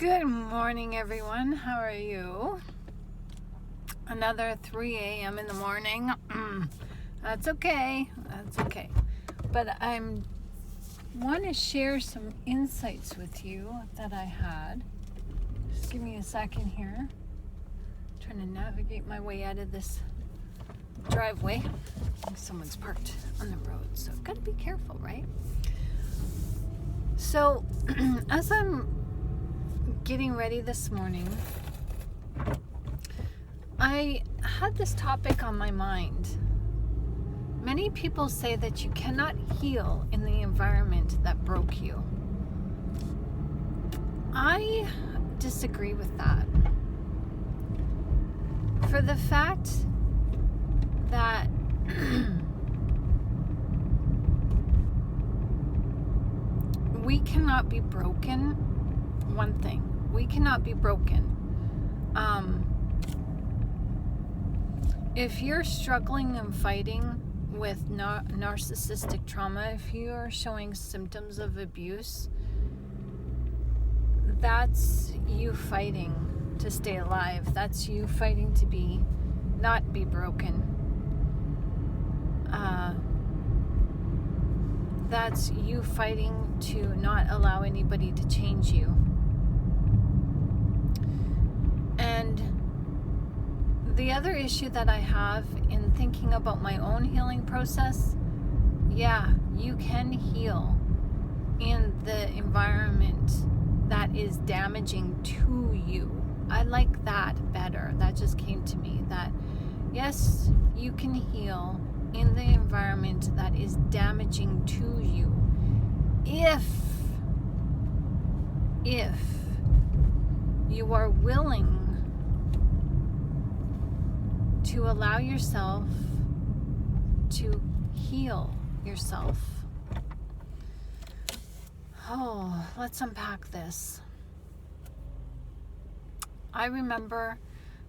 Good morning, everyone. How are you? Another 3 a.m. in the morning. That's okay. But I want to share some insights with you that I had. Just give me a second here. Trying to navigate my way out of this driveway. Someone's parked on the road, so I've got to be careful, right? So, as I'm getting ready this morning, I had this topic on my mind. Many people say that you cannot heal in the environment that broke you. I disagree with that. For the fact that we cannot be broken. One thing, we cannot be broken. If you're struggling and fighting with narcissistic trauma, if you are showing symptoms of abuse, that's you fighting to stay alive. That's you fighting to not be broken. That's you fighting to not allow anybody to change you. And the other issue that I have in thinking about my own healing process, yeah, you can heal in the environment that is damaging to you. I like that better. That just came to me, that yes, you can heal in the environment that is damaging to you if you are willing to allow yourself to heal yourself. Oh, let's unpack this. I remember,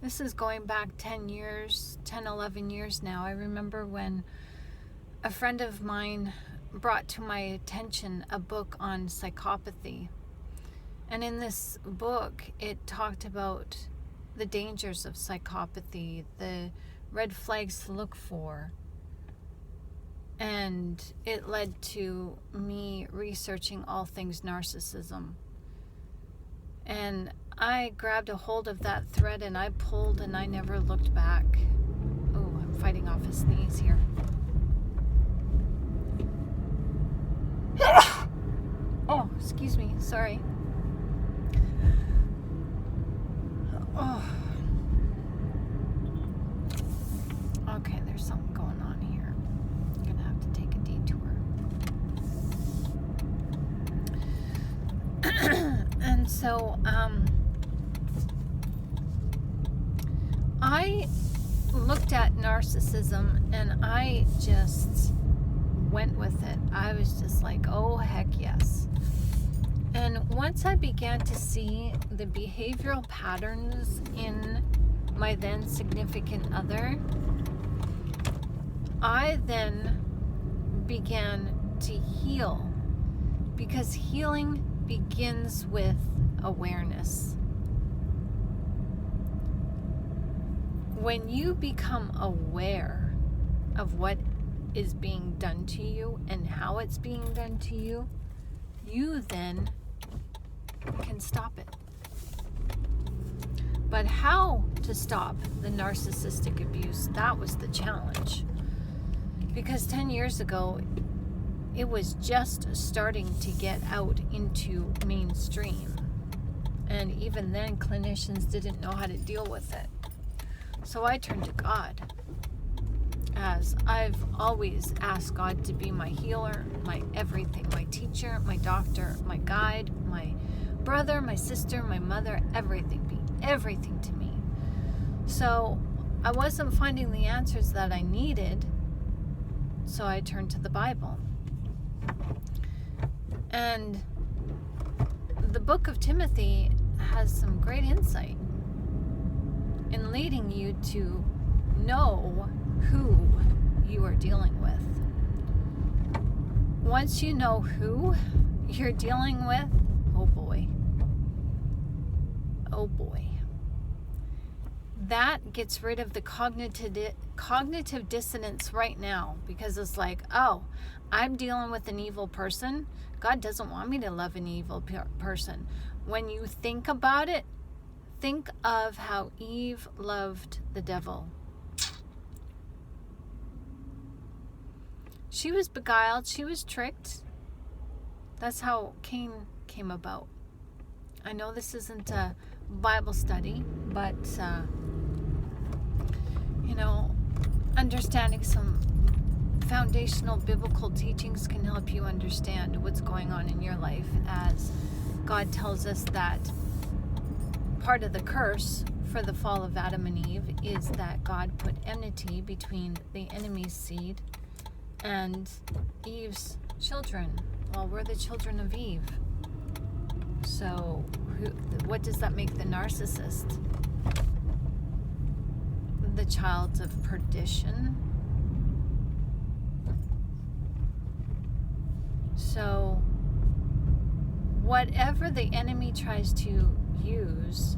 this is going back 10, 11 years now. I remember when a friend of mine brought to my attention a book on psychopathy. And in this book, it talked about the dangers of psychopathy, the red flags to look for. And it led to me researching all things narcissism. And I grabbed a hold of that thread and I pulled and I never looked back. Oh, I'm fighting off a sneeze here. Oh, excuse me, sorry. Oh. Okay, there's something going on here. I'm gonna have to take a detour. And so, I looked at narcissism and I just went with it. I was just like, oh, heck yes. And once I began to see the behavioral patterns in my then significant other, I then began to heal, because healing begins with awareness. When you become aware of what is being done to you and how it's being done to you, you then can stop it. But how to stop the narcissistic abuse, that was the challenge. Because 10 years ago, it was just starting to get out into mainstream. And even then, clinicians didn't know how to deal with it. So I turned to God, as I've always asked God to be my healer, my everything, my teacher, my doctor, my guide, my brother, my sister, my mother, everything, be everything to me. So I wasn't finding the answers that I needed, so I turned to the Bible. And the book of Timothy has some great insight in leading you to know who you are dealing with. Once you know who you're dealing with, oh boy, oh boy. That gets rid of the cognitive dissonance right now, because it's like, oh, I'm dealing with an evil person. God doesn't want me to love an evil person. When you think about it, think of how Eve loved the devil. She was beguiled. She was tricked. That's how Cain came about. I know this isn't a Bible study, but, understanding some foundational biblical teachings can help you understand what's going on in your life, as God tells us that part of the curse for the fall of Adam and Eve is that God put enmity between the enemy's seed and Eve's children. Well, we're the children of Eve. So what does that make the narcissist? The child of perdition. So whatever the enemy tries to use,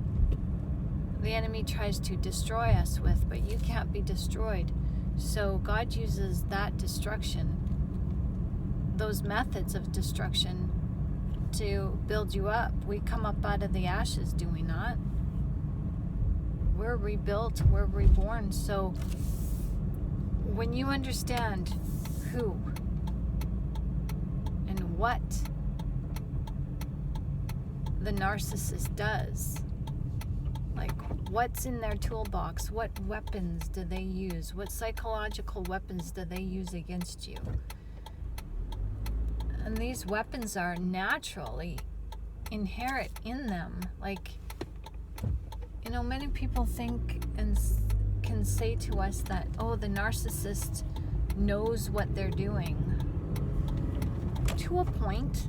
the enemy tries to destroy us with, but you can't be destroyed. So God uses that destruction, those methods of destruction, to build you up. We come up out of the ashes, do we not? We're rebuilt, we're reborn. So when you understand who and what the narcissist does, like what's in their toolbox, what weapons do they use, what psychological weapons do they use against you? And these weapons are naturally inherent in them. Like, many people think and can say to us that, oh, the narcissist knows what they're doing. To a point.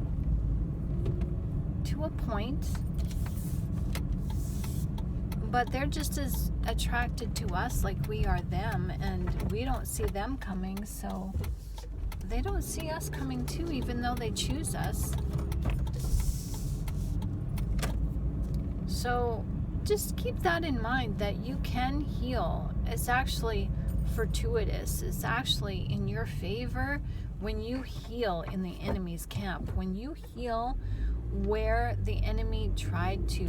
But they're just as attracted to us like we are them, and we don't see them coming, so they don't see us coming too, even though they choose us. So just keep that in mind, that you can heal. It's actually fortuitous. It's actually in your favor when you heal in the enemy's camp. When you heal where the enemy tried to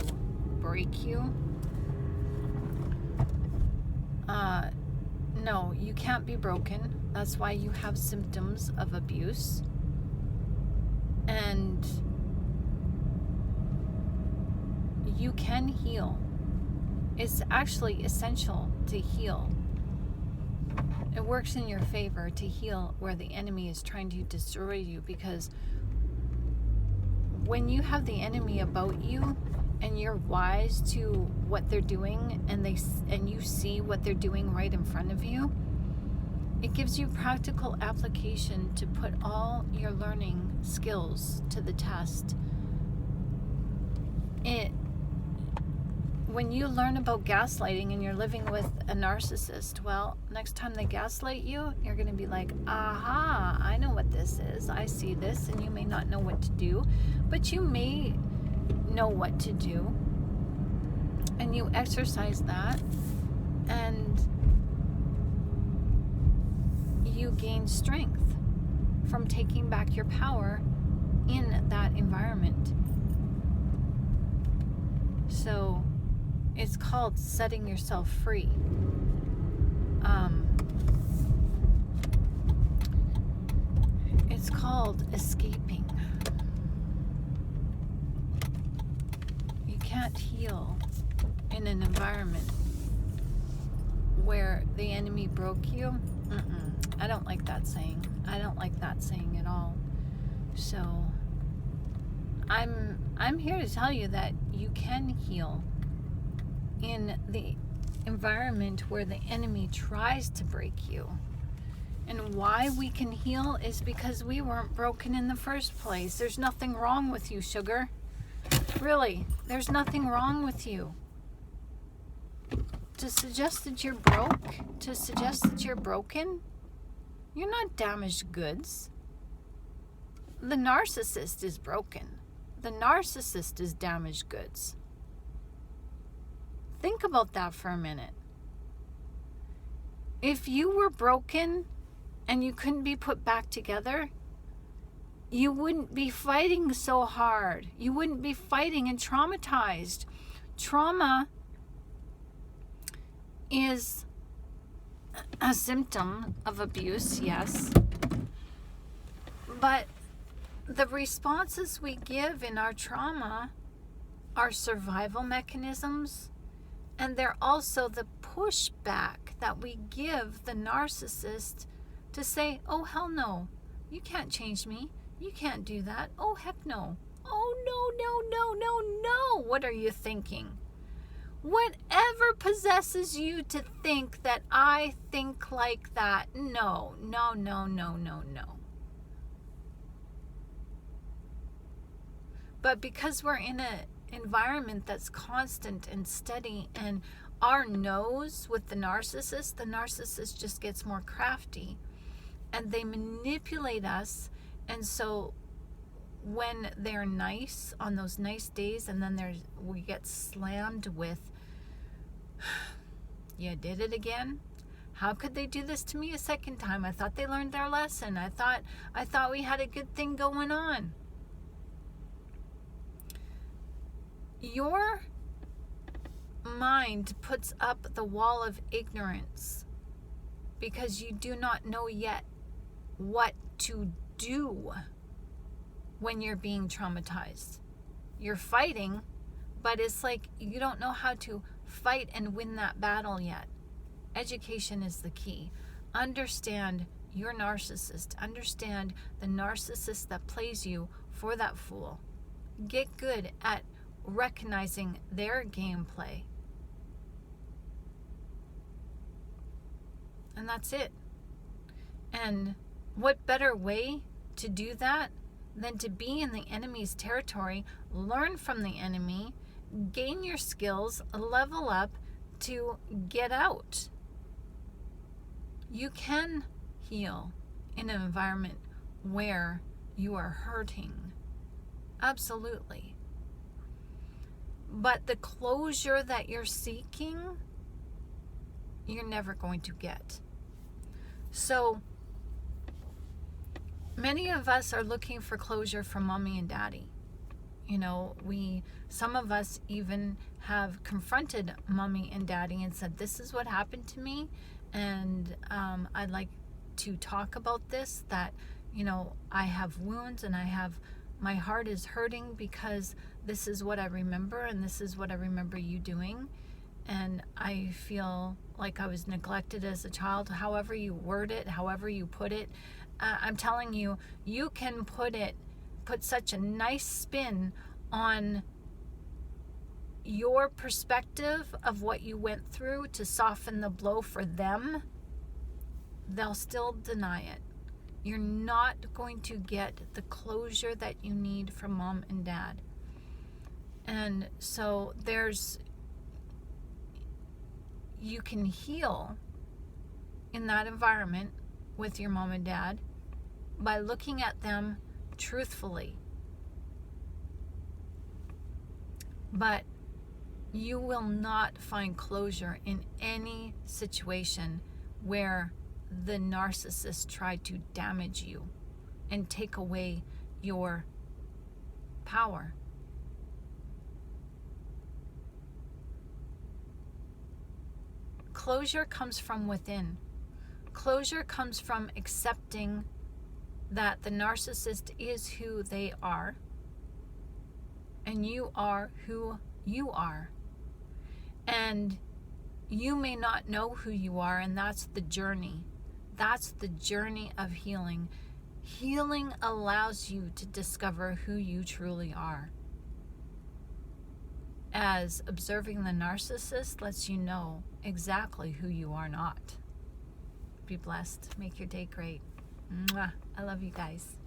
break you. No, you can't be broken. That's why you have symptoms of abuse. And you can heal. It's actually essential to heal. It works in your favor to heal where the enemy is trying to destroy you, because when you have the enemy about you and you're wise to what they're doing, and you see what they're doing right in front of you, it gives you practical application to put all your learning skills to the test. When you learn about gaslighting and you're living with a narcissist, well, next time they gaslight you, you're going to be like, aha, I know what this is. I see this, and you may not know what to do, but you may know what to do. And you exercise that, and you gain strength from taking back your power in that environment. So it's called setting yourself free. It's called escaping. You can't heal in an environment where the enemy broke you. I don't like that saying. I don't like that saying at all. So I'm here to tell you that you can heal in the environment where the enemy tries to break you. And why we can heal is because we weren't broken in the first place. There's nothing wrong with you, sugar. Really, there's nothing wrong with you. To suggest that you're broken, you're not damaged goods. The narcissist is broken. The narcissist is damaged goods. Think about that for a minute. If you were broken and you couldn't be put back together, you wouldn't be fighting so hard. You wouldn't be fighting and traumatized. Trauma is a symptom of abuse, yes. But the responses we give in our trauma are survival mechanisms, and they're also the pushback that we give the narcissist to say, oh, hell no, you can't change me. You can't do that. Oh, heck no. Oh, no. What are you thinking? Whatever possesses you to think that I think like that, no. But because we're in an environment that's constant and steady, and our nose with the narcissist just gets more crafty, and they manipulate us. And so when they're nice on those nice days, and then we get slammed with, you did it again? How could they do this to me a second time? I thought they learned their lesson. I thought we had a good thing going on. Your mind puts up the wall of ignorance because you do not know yet what to do when you're being traumatized. You're fighting, but it's like you don't know how to fight and win that battle yet. Education is the key. Understand your narcissist. Understand the narcissist that plays you for that fool. Get good at recognizing their gameplay. And that's it. And what better way to do that than to be in the enemy's territory, learn from the enemy, gain your skills, level up to get out. You can heal in an environment where you are hurting. Absolutely. But the closure that you're seeking, you're never going to get. So many of us are looking for closure from mommy and daddy. You know, some of us even have confronted mommy and daddy and said, this is what happened to me, and I'd like to talk about this, that, you know, I have wounds and my heart is hurting because this is what I remember, and this is what I remember you doing, and I feel like I was neglected as a child. However you word it, however you put it, I'm telling you, you can put such a nice spin on your perspective of what you went through to soften the blow for them. They'll still deny it. You're not going to get the closure that you need from mom and dad. And so you can heal in that environment with your mom and dad by looking at them truthfully. But you will not find closure in any situation where the narcissist tried to damage you and take away your power. Closure comes from within. Closure comes from accepting that the narcissist is who they are, and you are who you are. And you may not know who you are, and that's the journey. That's the journey of healing. Healing allows you to discover who you truly are. As observing the narcissist lets you know exactly who you are not. Be blessed. Make your day great. Mwah. I love you guys.